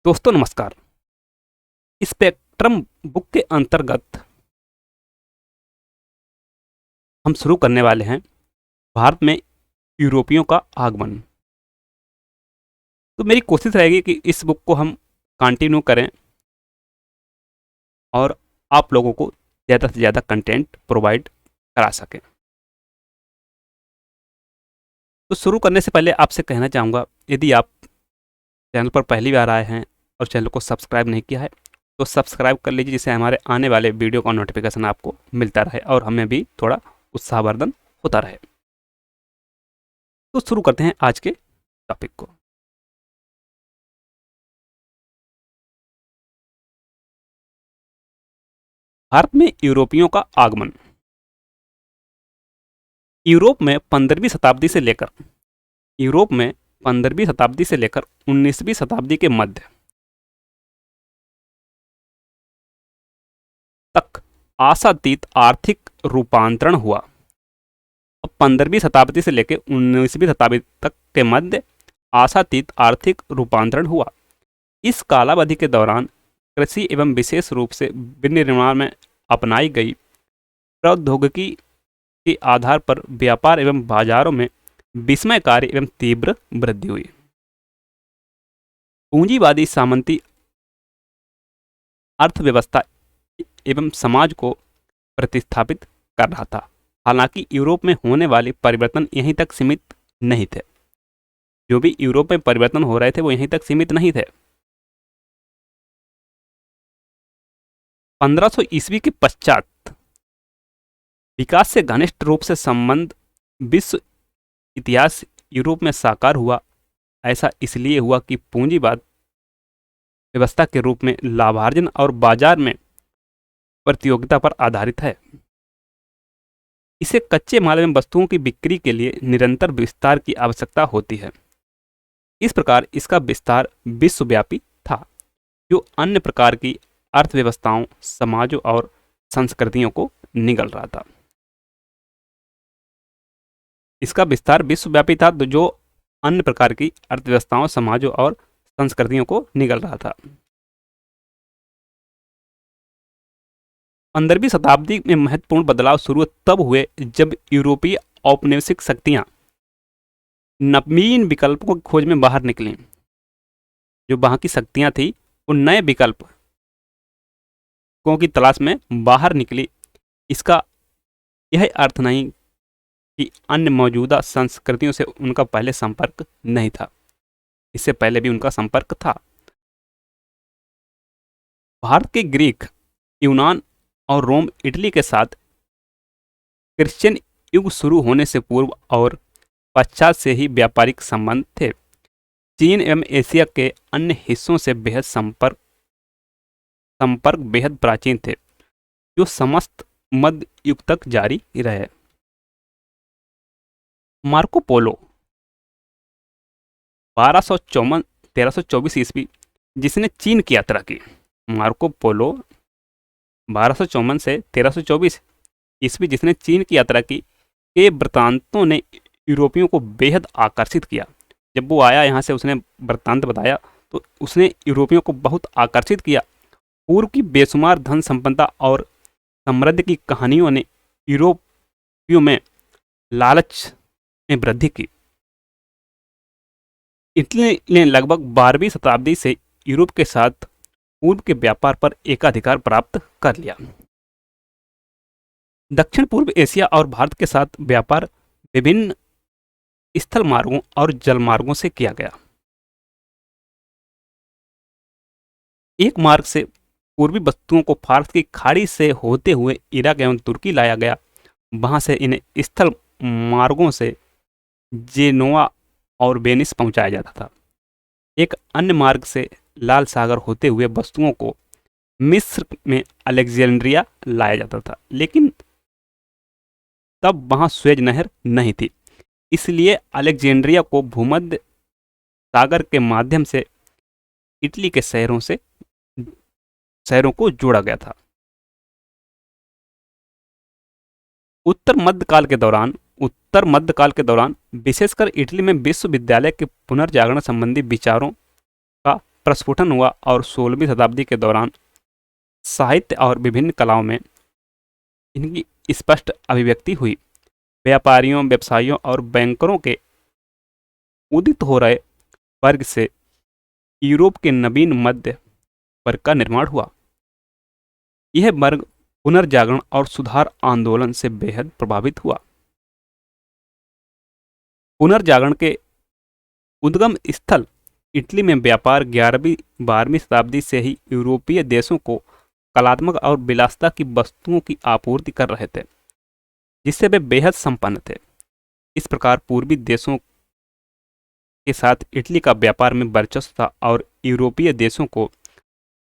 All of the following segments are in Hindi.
दोस्तों नमस्कार। स्पेक्ट्रम बुक के अंतर्गत हम शुरू करने वाले हैं भारत में यूरोपियों का आगमन। तो मेरी कोशिश रहेगी कि इस बुक को हम कंटिन्यू करें और आप लोगों को ज़्यादा से ज़्यादा कंटेंट प्रोवाइड करा सकें। तो शुरू करने से पहले आपसे कहना चाहूँगा, यदि आप चैनल पर पहली बार आए हैं और चैनल को सब्सक्राइब नहीं किया है तो सब्सक्राइब कर लीजिए, जिससे हमारे आने वाले वीडियो का नोटिफिकेशन आपको मिलता रहे और हमें भी थोड़ा उत्साहवर्धन होता रहे। तो शुरू करते हैं आज के टॉपिक को। भारत में यूरोपियों का आगमन। यूरोप में 15वीं शताब्दी से लेकर 19वीं शताब्दी के मध्य तक आशातीत आर्थिक रूपांतरण हुआ। अब 15वीं शताब्दी से लेकर 19वीं शताब्दी तक के मध्य आशातीत आर्थिक रूपांतरण हुआ। इस कालावधि के दौरान कृषि एवं विशेष रूप से विनिर्माण में अपनाई गई प्रौद्योगिकी के आधार पर व्यापार एवं बाजारों में विस्मयकारी एवं तीव्र वृद्धि हुई। पूंजीवादी सामंती अर्थव्यवस्था एवं समाज को प्रतिस्थापित कर रहा था। हालांकि यूरोप में होने वाले परिवर्तन यहीं तक सीमित नहीं थे। जो भी यूरोप में परिवर्तन हो रहे थे वो यहीं तक सीमित नहीं थे। 1500 ईस्वी के पश्चात विकास से घनिष्ठ रूप से संबंध विश्व इतिहास यूरोप में साकार हुआ। ऐसा इसलिए हुआ कि पूंजीवाद व्यवस्था के रूप में लाभार्जन और बाजार में प्रतियोगिता पर आधारित है। इसे कच्चे माल एवं वस्तुओं की बिक्री के लिए निरंतर विस्तार की आवश्यकता होती है। इस प्रकार इसका विस्तार विश्वव्यापी था, जो अन्य प्रकार की अर्थव्यवस्थाओं, समाजों और संस्कृतियों को निगल रहा था। इसका विस्तार विश्वव्यापी था, जो अन्य प्रकार की अर्थव्यवस्थाओं, समाजों और संस्कृतियों को निगल रहा था। 15वीं शताब्दी में महत्वपूर्ण बदलाव शुरू तब हुए जब यूरोपीय औपनिवेशिक शक्तियां नवीन विकल्पों की खोज में बाहर निकली। जो वहां की शक्तियां थी वो नए विकल्पों की तलाश में बाहर निकली। इसका यह अर्थ नहीं कि अन्य मौजूदा संस्कृतियों से उनका पहले संपर्क नहीं था, इससे पहले भी उनका संपर्क था। भारत के ग्रीक, यूनान और रोम, इटली के साथ क्रिश्चियन युग शुरू होने से पूर्व और पश्चात से ही व्यापारिक संबंध थे। चीन एवं एशिया के अन्य हिस्सों से संपर्क बेहद प्राचीन थे, जो समस्त मध्य युग तक जारी रहे। मार्को पोलो 1324 ईस्वी, जिसने चीन की यात्रा की। मार्को पोलो 1254 से 1324 ईस्वी, जिसने चीन की यात्रा की, के वृत्तांतों ने यूरोपियों को बेहद आकर्षित किया। जब वो आया यहाँ से, उसने वृत्तांत बताया तो उसने यूरोपियों को बहुत आकर्षित किया। पूर्व की बेशुमार धन संपदा और समृद्धि की कहानियों ने यूरोपियों में लालच में वृद्धि की। इटली ने लगभग 12वीं शताब्दी से यूरोप के साथ पूर्व के व्यापार पर एकाधिकार प्राप्त कर लिया। दक्षिण पूर्व एशिया और भारत के साथ व्यापार विभिन्न स्थल मार्गों और जल मार्गों से किया गया। एक मार्ग से पूर्वी वस्तुओं को फारस की खाड़ी से होते हुए इराक एवं तुर्की लाया गया। वहां से इन्हें स्थल मार्गों से जेनोआ और वेनिस पहुंचाया जाता था। एक अन्य मार्ग से लाल सागर होते हुए वस्तुओं को मिस्र में अलेक्जेंड्रिया लाया जाता था, लेकिन तब वहां स्वेज नहर नहीं थी, इसलिए अलेक्जेंड्रिया को भूमध्य सागर के माध्यम से इटली के शहरों को जोड़ा गया था। उत्तर मध्यकाल के दौरान विशेषकर इटली में विश्वविद्यालय के पुनर्जागरण संबंधी विचारों का प्रस्फुटन हुआ और 16वीं शताब्दी के दौरान साहित्य और विभिन्न कलाओं में इनकी स्पष्ट अभिव्यक्ति हुई। व्यापारियों, व्यवसायियों और बैंकरों के उदित हो रहे वर्ग से यूरोप के नवीन मध्य वर्ग का निर्माण हुआ। यह वर्ग पुनर्जागरण और सुधार आंदोलन से बेहद प्रभावित हुआ। पुनर्जागरण के उद्गम स्थल इटली में व्यापार 11वीं-12वीं शताब्दी से ही यूरोपीय देशों को कलात्मक और विलासिता की वस्तुओं की आपूर्ति कर रहे थे, जिससे वे बेहद संपन्न थे। इस प्रकार पूर्वी देशों के साथ इटली का व्यापार में वर्चस्व था और यूरोपीय देशों को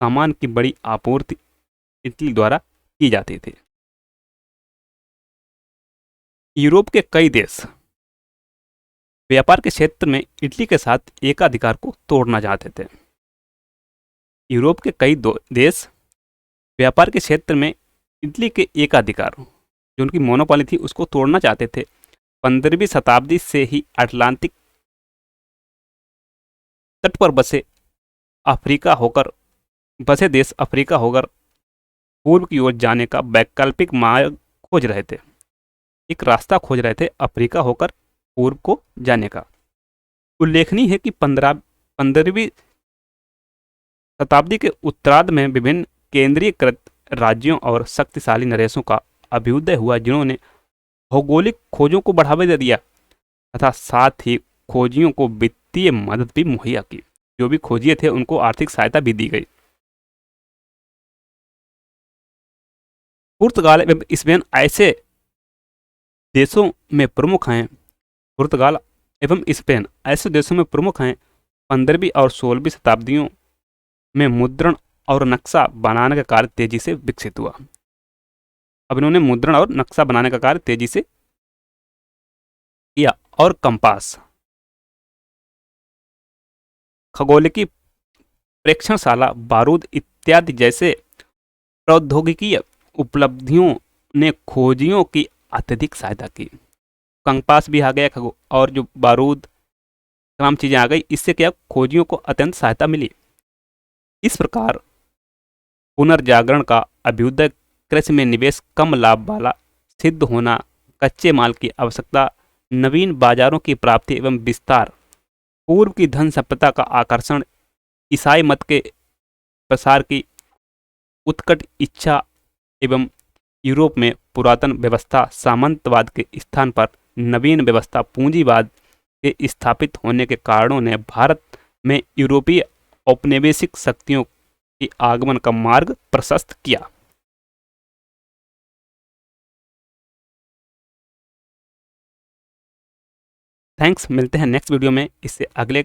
सामान की बड़ी आपूर्ति इटली द्वारा की जाती थी। यूरोप के कई देश व्यापार के क्षेत्र में इटली के साथ एकाधिकार को तोड़ना चाहते थे। यूरोप के कई देश व्यापार के क्षेत्र में इटली के एकाधिकार, जो उनकी मोनोपोली थी, उसको तोड़ना चाहते थे। 15वीं शताब्दी से ही अटलांटिक तट पर बसे देश अफ्रीका होकर पूर्व की ओर जाने का वैकल्पिक मार्ग खोज रहे थे। एक रास्ता खोज रहे थे अफ्रीका होकर पूर्व को जाने का। उल्लेखनीय है कि 15वीं शताब्दी के उत्तरार्ध में विभिन्न केंद्रीयकृत राज्यों और शक्तिशाली नरेशों का अभ्युदय हुआ, जिन्होंने भौगोलिक खोजों को बढ़ावा दे दिया तथा साथ ही खोजियों को वित्तीय मदद भी मुहैया की। जो भी खोजिए थे उनको आर्थिक सहायता भी दी गई। पुर्तगाल एवं स्पेन ऐसे देशों में प्रमुख हैं 15वीं और 16वीं शताब्दियों में मुद्रण और नक्शा बनाने का कार्य तेजी से विकसित हुआ। अब इन्होंने मुद्रण और नक्शा बनाने का कार्य तेजी से किया और कंपास, खगोलिकी प्रेक्षणशाला, बारूद इत्यादि जैसे प्रौद्योगिकीय उपलब्धियों ने खोजियों की अत्यधिक सहायता की। कंपास भी आ गया और जो बारूद तमाम चीजें आ गई, इससे क्या खोजियों को अत्यंत सहायता मिली। इस प्रकार पुनर्जागरण का अभ्युदय, कृषि में निवेश कम लाभ वाला सिद्ध होना, कच्चे माल की आवश्यकता, नवीन बाजारों की प्राप्ति एवं विस्तार, पूर्व की धन संपदा का आकर्षण, ईसाई मत के प्रसार की उत्कट इच्छा एवं यूरोप में पुरातन व्यवस्था सामंतवाद के स्थान पर नवीन व्यवस्था पूंजीवाद के स्थापित होने के कारणों ने भारत में यूरोपीय औपनिवेशिक शक्तियों के आगमन का मार्ग प्रशस्त किया। थैंक्स। मिलते हैं नेक्स्ट वीडियो में इससे अगले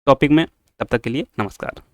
टॉपिक में। तब तक के लिए नमस्कार।